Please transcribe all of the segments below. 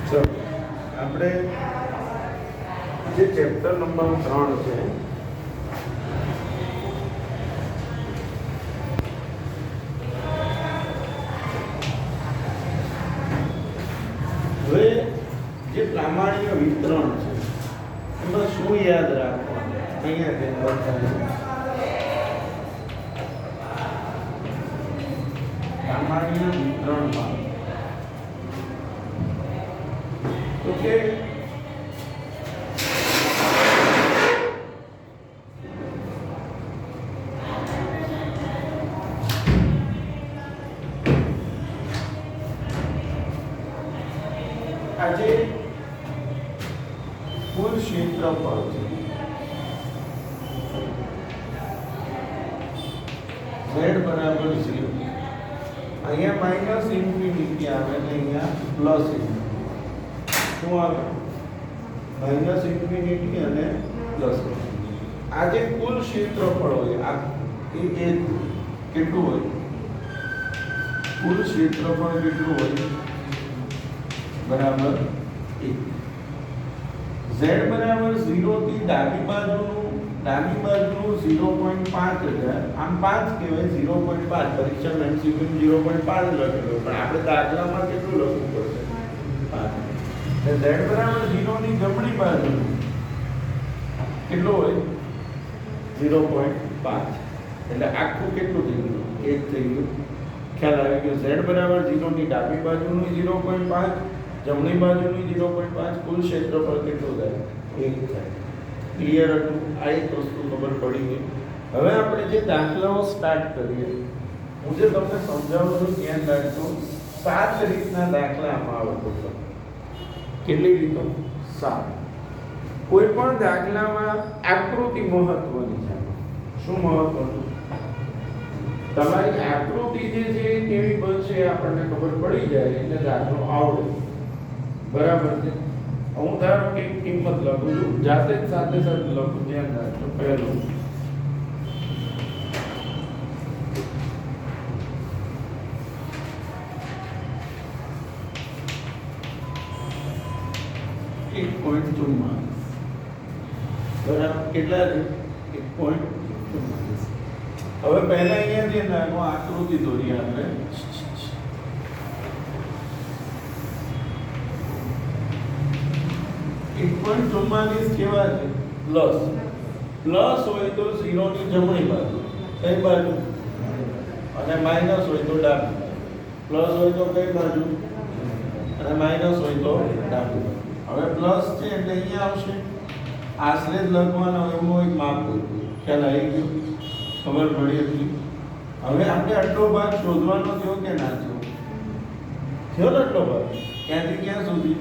ચલો આપણે જે ચેપ્ટર નંબર 3 છે હવે જે પ્રામાણ્ય વિતરણ છે એમાં શું યાદ રાખવાનું અહીંયા જે બતાવ્યું પ્રામાણ્ય વિતરણમાં તો કે આજે કુલ ક્ષેત્રફળ છે z બરાબર 0 અહીંયા માઈનસ ઇન્ફિનિટી આવે ને અહીંયા પ્લસ શું આવે માઈનસ ઇન્ફિનિટી અને પ્લસ આ જે કુલ ક્ષેત્રફળ હોય આ એ કેટલું હોય કુલ ક્ષેત્રફળ કેટલું હોય બરાબર 1 z બરાબર 0 થી ડાબી બાજુનું 0.5000 આમ 5 કહેવાય 0.5 પરીક્ષા MCQ 0.5 લખેલો પણ આપણે દાખલામાં કેટલું લખવું પડશે 5 z બરાબર 0 ની જમણી બાજુ કેટલો હોય 0.5 એટલે આખું કેટલું થઈ ગયું 1 થઈ ગયું ખ્યાલ આવી ગયો z બરાબર 0 ની ડાબી બાજુનું 0.5 જમણી બાજુની 0.5 કુલ ક્ષેત્રફળ કેટલું થાય 1 થાય ક્લિયર હતું આ એક વસ્તુ ખબર પડી ગઈ હવે આપણે જે દાખલાઓ સ્ટાર્ટ કરીએ હું જે તમને સમજાવું છું ધ્યાન રાખજો 7 રીતના દાખલા આમાં આવે તો કેટલી રીતો 7 કોઈ પણ દાખલામાં આકૃતિ મહત્વની છે શું મહત્વનું તમારી આકૃતિ જે છે કેવી બનશે આપણને ખબર પડી જાય એટલે દાખલો આવડે બરાબર છે હું ધારો કે કિંમત લખું છું જાતે જ સાથે સાથે લખું ધ્યાન રાખજો પહેલું બરાબર કેટલા છે 1.44 હવે પહેલા અહીંયા જે નાનો આકૃતિ દોરી આપણે 1.44 કેવા છે પ્લસ હોય તો 0 ની જમણી બાજુ કઈ બાજુ અને માઈનસ હોય તો ડાબી પ્લસ હોય તો કઈ બાજુ અને માઈનસ હોય તો ડાબી હવે પ્લસ છે એટલે અહીંયા આવશે આશરે જ લખવાનો એનું એક માપ હોય ખ્યાલ આવી ગયો ખબર પડી હતી હવે આપણે આટલો ભાગ શોધવાનો થયો કે ના થયો ને આટલો ભાગ ક્યાંથી ક્યાં સુધી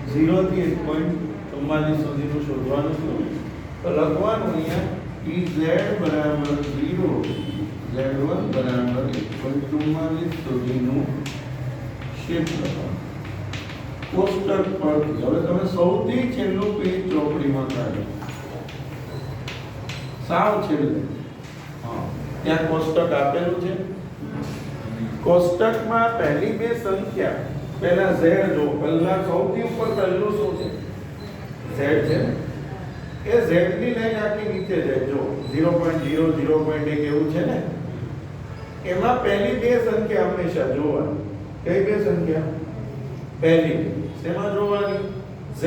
0 થી 1.44 સુધીનું શોધવાનું છે તો લખવાનું અહીંયા Ez બરાબર 0 z1 બરાબર 1.44 સુધીનું ક્ષેત્રફળ કોષ્ટક પરથી હવે તમે સૌથી છેલ્લું પેજ ચોપડીમાં કાઢો સાવ છેલ્લે ત્યાં કોષ્ટક આપેલું છે કોષ્ટકમાં પહેલી બે સંખ્યા પહેલા z જો પહેલા સૌથી ઉપર પહેલું શું છે z છે એ z ની લાઈન આખી નીચે જાય જો 0.0 0.1 એવું છે ને એમાં પહેલી બે સંખ્યા હંમેશા જોવાની કઈ બે સંખ્યા પહેલી શેમાં જોવાની z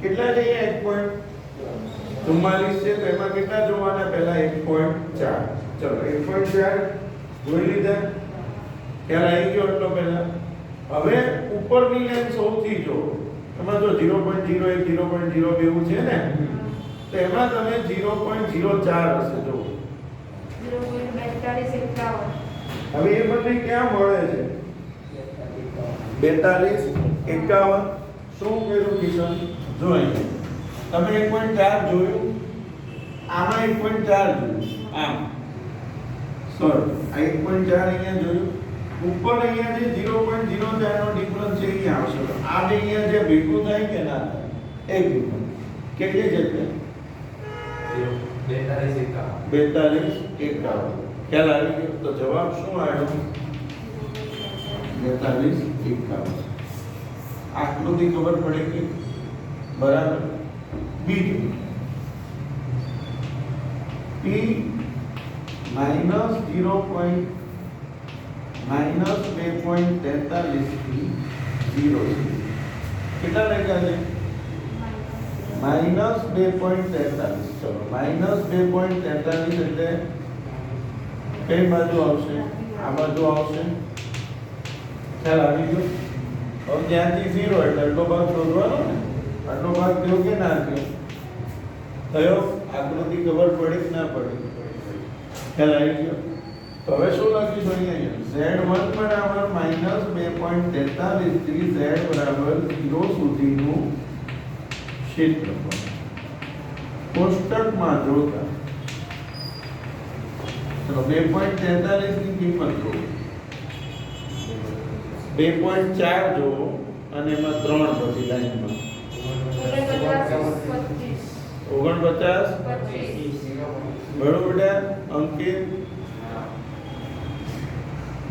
કેટલા છે અહીંયા 1.44 છે તો એમાં કેટલા જોવાના પહેલા 1.4 ચલો 1.4 જોઈ લીધા ખ્યાલ આવી ગયો એટલો પહેલા હવે ઉપરની લાઈન સૌથી જો એમાં જો 0.01 0.02 એવું છે ને તો એમાં તમે 0.04 હશે જો 0.42 હવે એ બંને ક્યાં મળે છે 42 51 શું કર્યું કિશન જો અહીંયા તમે 1.4 જોયું આમાં 1.4 જોયું આમ સર આ 1.4 અહીંયા જોયું ઉપર અહીંયા જે 0.04 નો ડિફરન્સ છે અહીંયા આવશે તો આ જે અહીંયા જે ભેગું થાય કે ના થાય એક ભેગું કેટલી જગ્યા 42 51 ખ્યાલ આવી ગયો તો જવાબ શું આવ્યો 42 51 आकृति खबर पड़ेगी बराबर। बीजू t माइनस 2.43 થી 0 કેટલા લખ્યા છે માઇનસ 2.43। ચલો માઇનસ 2.43 એટલે કઈ બાજુ આવશે આ બાજુ આવશે ખ્યાલ આવી ગયો। હવે ત્યાંથી 0 એટલે આટલો ભાગ શોધવાનો ને આટલો ભાગ થયો કે ના થયો થયો આકૃતિ ખબર પડી કે ના પડી ખ્યાલ આવી ગયો। તો હવે શું લખીશું અહીંયા z1 બરાબર માઇનસ 2.43 થી z બરાબર 0 સુધીનું ક્ષેત્રફળ કોષ્ટકમાં જોતા ચલો 2.43 ની કિંમત લો 2.4 જો અને એમાં 3 પછી લાઈનમાં 49 બરોબર બેટા અંકિત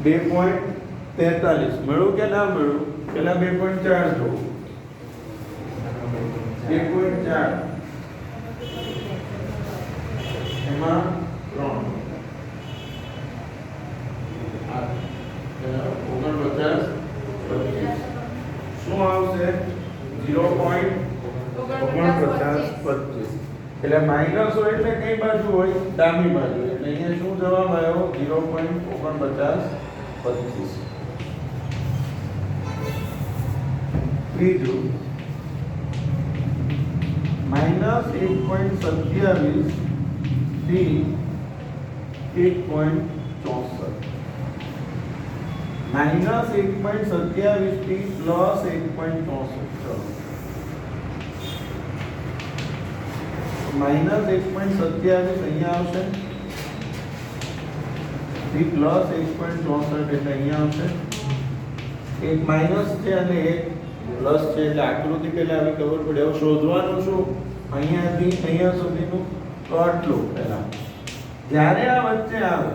2.43 મળ્યું કે ના મળ્યું પેલા 2.4 જો 2.4 એમાં 3 49 શું આવશે 0.4925 એટલે માઈનસ હોય એટલે કઈ બાજુ હોય ડાબી બાજુ એટલે અહીંયા શું જવાબ આવ્યો 0.4925। ત્રીજું માઈનસ 1.27 થી 1.64 माइनस 1.27 થી प्लस 1.64 माइनस 1.27 અહીંયા આવશે થી પ્લસ 1.64 એટલે અહીંયા આવશે એક માઈનસ છે અને એક પ્લસ છે એટલે આકૃતિ પહેલા આવી ખબર પડે હવે શોધવાનું શું અહીંયાથી અહીંયા સુધીનું તો આટલું પહેલા જ્યારે આ વચ્ચે આવે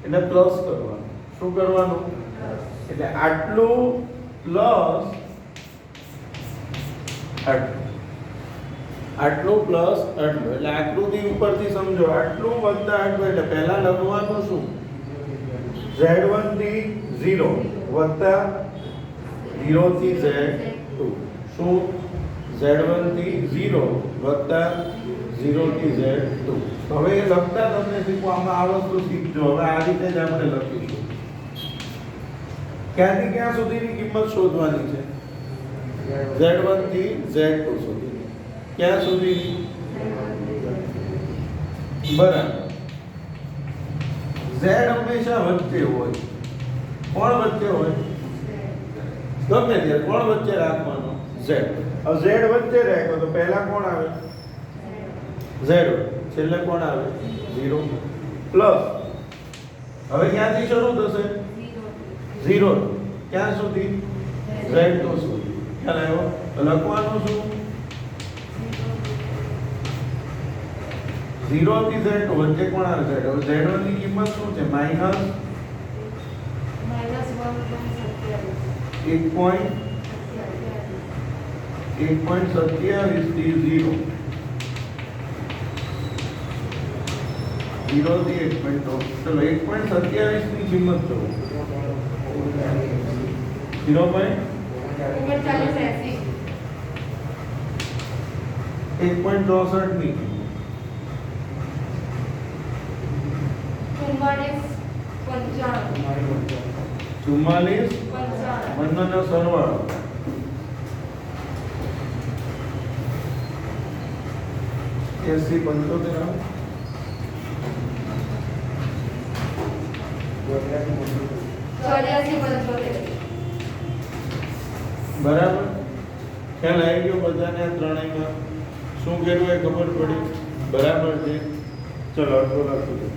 એટલે પ્લસ કરવાનું શું કરવાનું એટલે આટલું પ્લસ આટલું પ્લસ આટલું એટલે આકૃતિ ઉપરથી સમજો આટલું વત્તા આટલું એટલે પહેલા લખવાનું શું z1 થી 0 વત્તા 0 થી z2 શું z1 થી 0 વત્તા 0 થી z2 હવે એ લખતા તમને શીખો આમાં આ વસ્તુ શીખજો હવે આ રીતે જ આપણે લખીશું ક્યાંથી ક્યાં સુધીની કિંમત શોધવાની છે z1 થી z2 સુધી ક્યાં સુધી બરાબર z હંમેશા વચ્ચે હોય કોણ વચ્ચે હોય ગમે ત્યારે કોણ વચ્ચે રાખવાનો z હવે z વચ્ચે રાખ્યો તો પહેલા કોણ આવે z છેલ્લે કોણ આવે 0 પ્લસ હવે ક્યાંથી શરૂ થશે 0 ક્યાં સુધી z2 સુધી ખ્યાલ આવ્યો લખવાનું શું 0 થી z2 વચ્ચે કોણ આવે z હવે z1 ની કિંમત શું છે માઈનસ 1.27 થી 0 0 થી 1.2 ચલો 1.27 ની કિંમત લો 1.64 ની કિંમત 44 બંનેનો સરવાળો 80 બરાબર ખ્યાલ આવી ગયો બધાને આ ત્રણેયમાં શું કર્યું એ ખબર પડી બરાબર છે ચલો અડધો લખું છું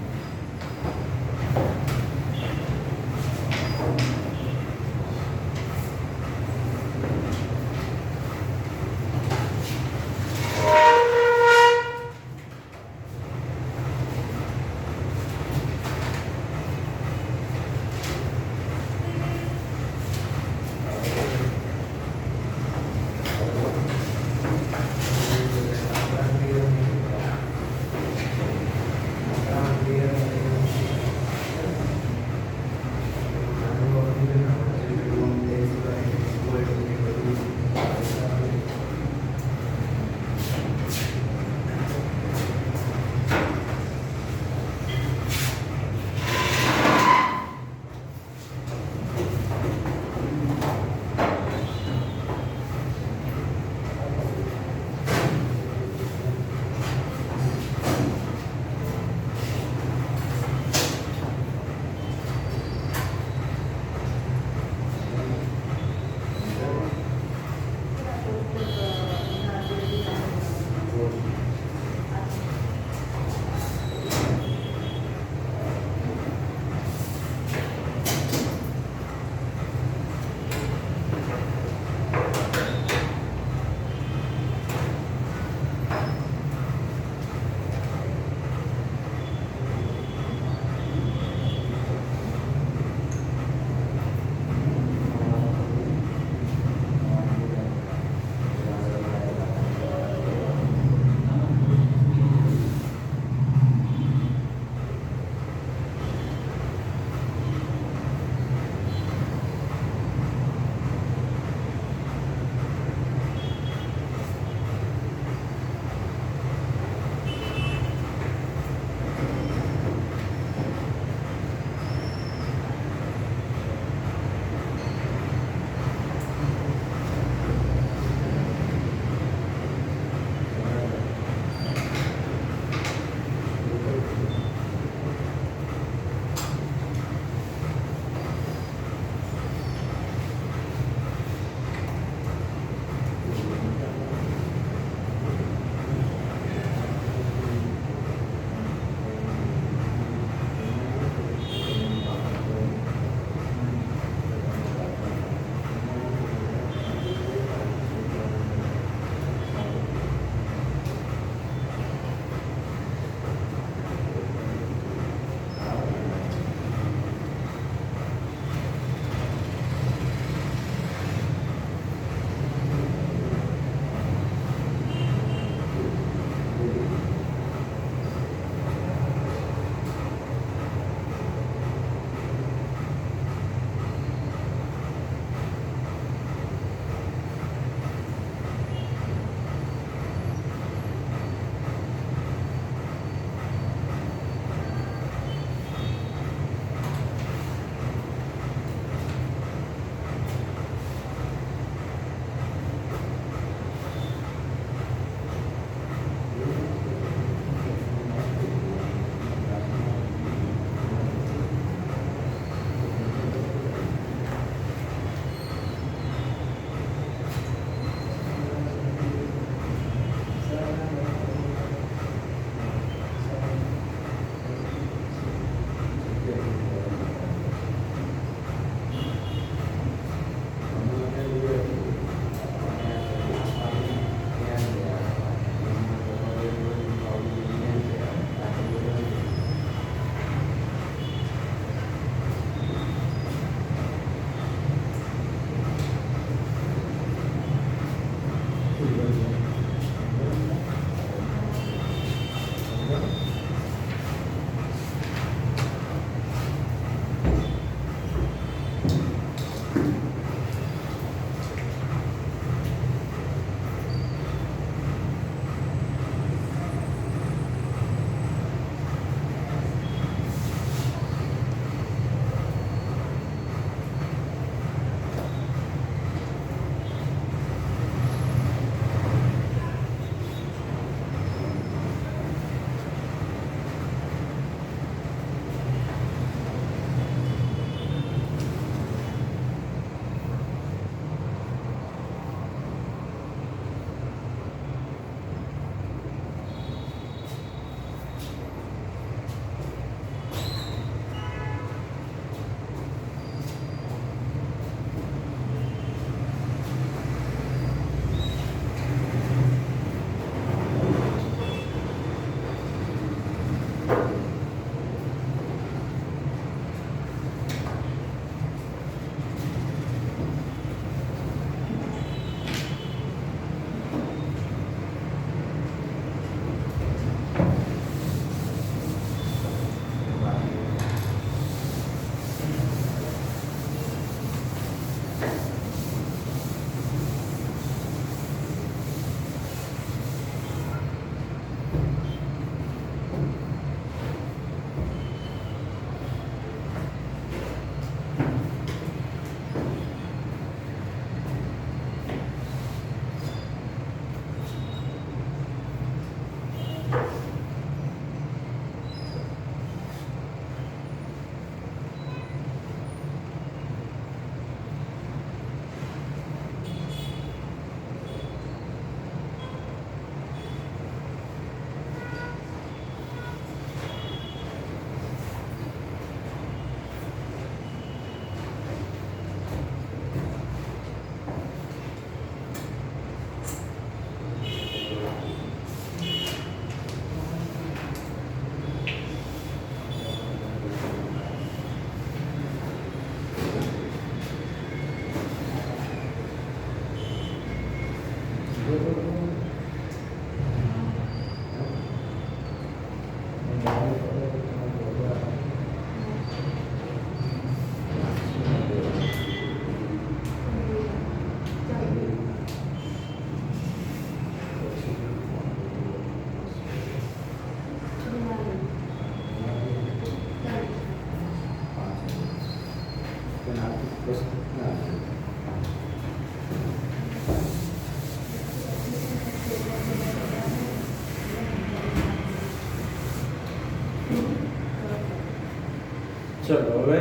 ચલો હવે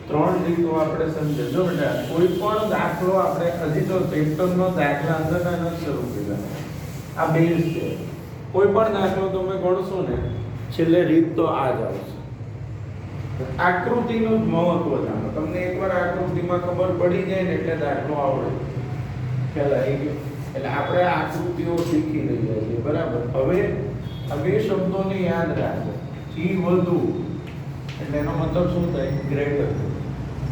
ત્રણ રીતો આપણે સમજો બેટા. કોઈ પણ દાખલો આપણે હજી તો ચેપ્ટરનો દાખલા અંદરના નથી શરૂ કર્યા. આ બેઝ છે. કોઈ પણ દાખલો તમે ગણશો ને છેલ્લે રીત તો આ જ આવશે. આકૃતિનું જ મહત્વ જાણો. તમને એકવાર આકૃતિમાં ખબર પડી જાય ને એટલે દાખલો આવડે. ખ્યાલ આવી ગયો? એટલે આપણે આકૃતિઓ શીખી રહ્યા છીએ, બરાબર. હવે આ બે શબ્દોને યાદ રાખો. થી વધુ એટલે એનો મતલબ શું થાય? ગ્રેટર.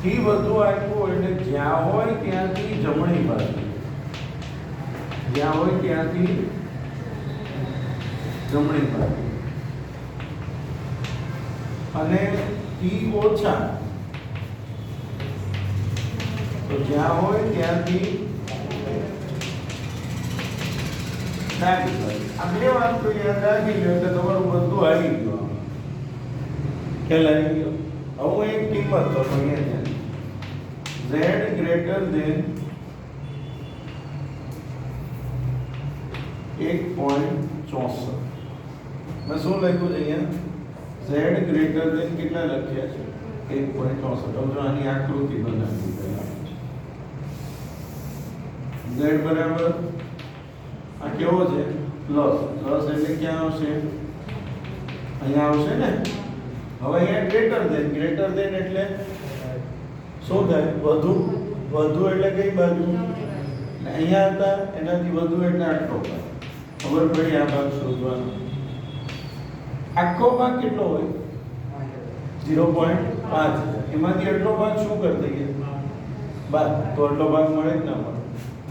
થી વધુ આપ્યું એટલે જ્યાં હોય ત્યાંથી જમણી બાજુ, જ્યાં હોય ત્યાંથી જમણી બાજુ. અને થી ઓછા તો જ્યાં હોય ત્યાંથી ડાબી બાજુ. આ બે વાત તો યાદ રાખી લો એટલે તમારું બધું આવી ગયું. ખ્યાલ આવી ગયો? હવે એક કિંમત તો અહીંયા z ગ્રેટર ધેન 1.64. મેં શું લખ્યું છે અહીંયા? z ગ્રેટર ધેન કેટલા લખ્યા છે? 1.64. હવે જો આની આકૃતિ બનાવી પહેલા. z બરાબર આ કેવો છે? પ્લસ. પ્લસ એટલે ક્યાં આવશે? અહીંયા આવશે ને. હવે અહીંયા ગ્રેટર ધેન એટલે શું થાય? વધુ. વધુ એટલે કઈ બાજુ? અહીંયા હતા એનાથી વધુ એટલે આટલો ભાગ. ખબર પડી? આ ભાગ શોધવાનો. આખો ભાગ કેટલો હોય? 0.5. એમાંથી આટલો ભાગ શું કરી દઈએ? બાદ. તો આટલો ભાગ મળે જ ના મળે.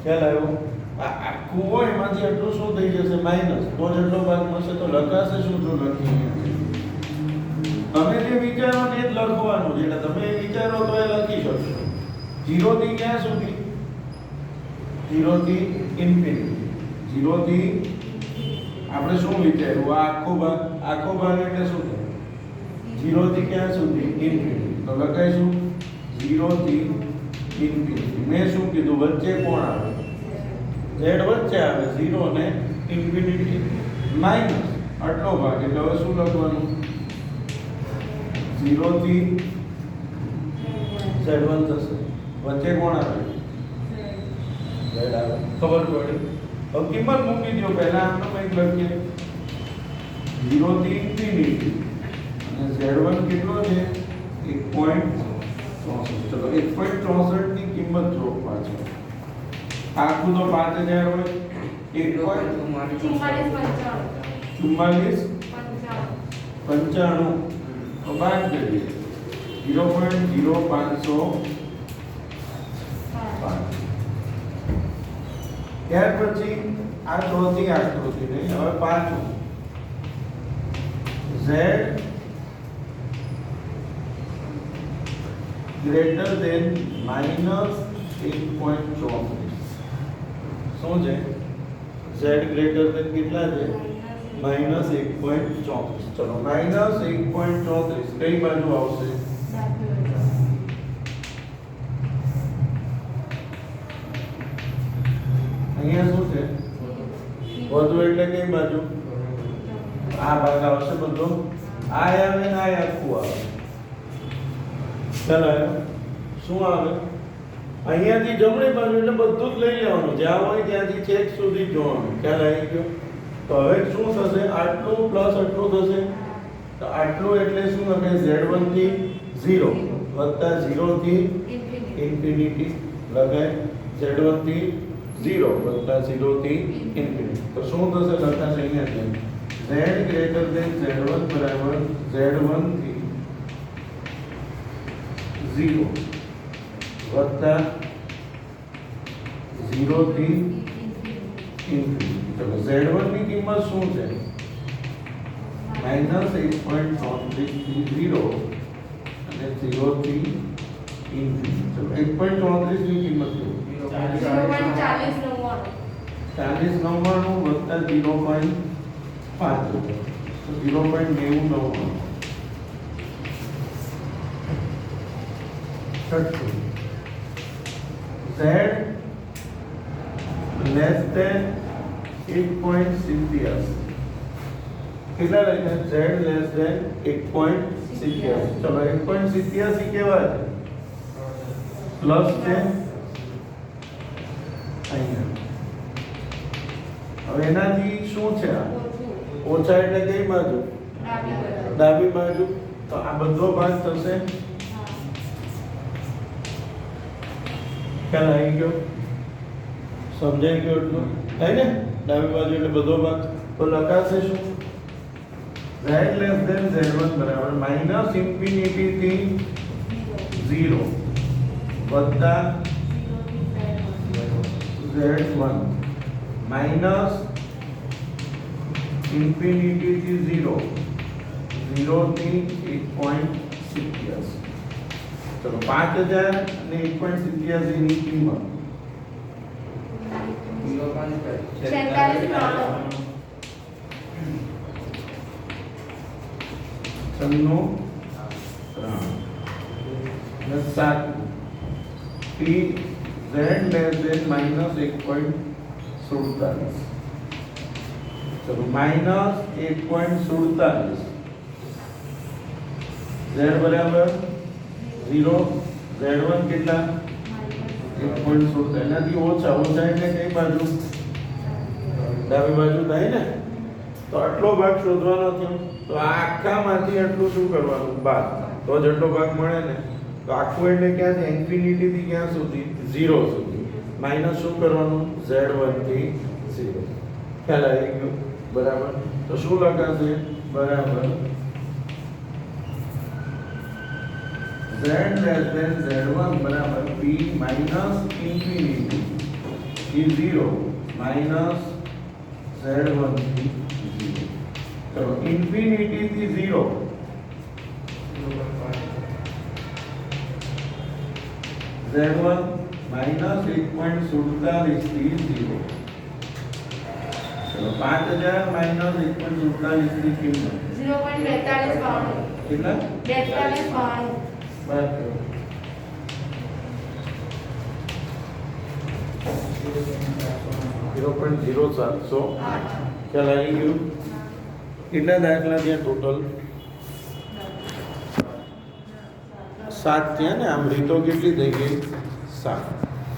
ખ્યાલ આવ્યો? આ આખું હોય એમાંથી આટલું શું થઈ જશે? માઇનસ. તો જેટલો ભાગ મળશે તો લખાશે શું? જો લખીએ તમે જે વિચારો ને જ લખવાનું છે. એટલે તમે વિચારો તો એ લખી શકશો. 0 થી ક્યાં સુધી? 0 થી ઇન્ફિનિટી. 0 થી આપણે શું વિચાર્યું? આ આખો ભાગ એટલે શું થાય? 0 થી ક્યાં સુધી? ઇન્ફિનિટી. તો લખાઈશું 0 થી ઇન્ફિનિટી. મેં શું કીધું? વચ્ચે કોણ આવે? z વચ્ચે આવે. 0 ને ઇન્ફિનિટી માઈનસ આટલો ભાગ. એટલે હવે શું લખવાનું? 0 થી z1 થશે. વચ્ચે કોણ આવે? z આવે. ખબર પડી? હવે કિંમત મૂકી દો. પહેલા આનો કંઈક લખીએ. 0 થી ઇન્ફિનિટી અને z1 કેટલો છે? 1.64. ચલો 1.64 ની કિંમત જો પાછળ. આખું તો 5000 હોય. 1.44 તો બાદ કરીએ. 0.0505. ત્યાર પછી આ ચોથી આકૃતિ નહીં. હવે પાછું z ગ્રેટર ધેન -1.34. શું છે? z ગ્રેટર ધેન કેટલા છે? -1.34. ચલો -1.34 કઈ બાજુ આવશે? અહીંયા શું છે? વધુ એટલે કઈ બાજુ? આ ભાગ આવશે બધો. આ આવે ને આ આખું આવે. ચાલો શું આવે? અહીંયાથી જમણી બાજુ એટલે બધું જ લઈ લેવાનું. જ્યાં હોય ત્યાંથી છેક સુધી જોવાનું. ખ્યાલ આવી ગયો? તો હવે શું થશે? આટલું પ્લસ આટલું થશે. તો આટલું એટલે શું લખાય? z1 થી 0 વત્તા 0 થી ઇન્ફિનિટી લખાય. z1 થી 0 વત્તા 0 થી ઇન્ફિનિટી. તો શું થશે? લખાશે અહીંયા z ગ્રેટર ધેન z1 બરાબર z1 થી 0 વત્તા 0 થી ઇન્ફિનિટી. ચલો Z1 ની કિંમત શું છે? -1.34 થી 0 અને 0 થી ઇન્ફિનિટી. ચલો 1.34 ની કિંમત શું? 40.99 વત્તા 0.5 તો 0.99 છઠ્ઠું Z less than 1.87 કેટલા લખ્યા? Z less than 1.87. ચલો 1.87 કેવા છે? પ્લસ છે અહીંયા. હવે એનાથી શું છે? આ ઓછા એટલે કઈ બાજુ? ડાબી બાજુ. તો આ બધો ભાગ થશે. ખ્યાલ આવી ગયો? સમજાઈ ગયો એટલું? થાય ને? ડાબી બાજુ એટલે બધો ભાગ. તો લખાશે શું? Z less than Z1 બરાબર માઇનસ ઇન્ફિનિટી થી 0 વત્તા Z1 માઇનસ ઇન્ફિનિટી થી 0 થી 1.87. ચલો 5000 અને 1.87 ની કિંમત 7 T Z less than -1.47. चलो -1.47 Z बराबर 0 Z1 કેટલા? 1.47 એનાથી ઓછા. ઓછા એટલે કઈ બાજુ? ડાબી બાજુ થાય ને? તો આટલો ભાગ શોધવાનો છે. તો આ આખામાંથી આટલું શું કરવાનું? બાદ. તો જ આટલો ભાગ મળે ને. તો આખું એટલે ક્યાંથી? ઇન્ફિનિટી થી ક્યાં સુધી? 0 સુધી. માઈનસ શું કરવાનું? Z1 થી 0. ખ્યાલ આવી ગયો? બરાબર. તો શું લખાશે? બરાબર Z less than Z1 બરાબર P minus infinity થી 0 minus Z1 થી 0. ચલો ઇન્ફિનિટી થી 0 Z1 minus 1.47 થી 0. ચલો 5000 minus 1.47 ની કિંમત 0.42 કેટલા? 42 બાદ કરો. 0.0700. ખ્યાલ આવી ગયું? કેટલા દાખલા ત્યાં ટોટલ? 7 થયા ને? આમ રીતો કેટલી થઈ ગઈ? 7.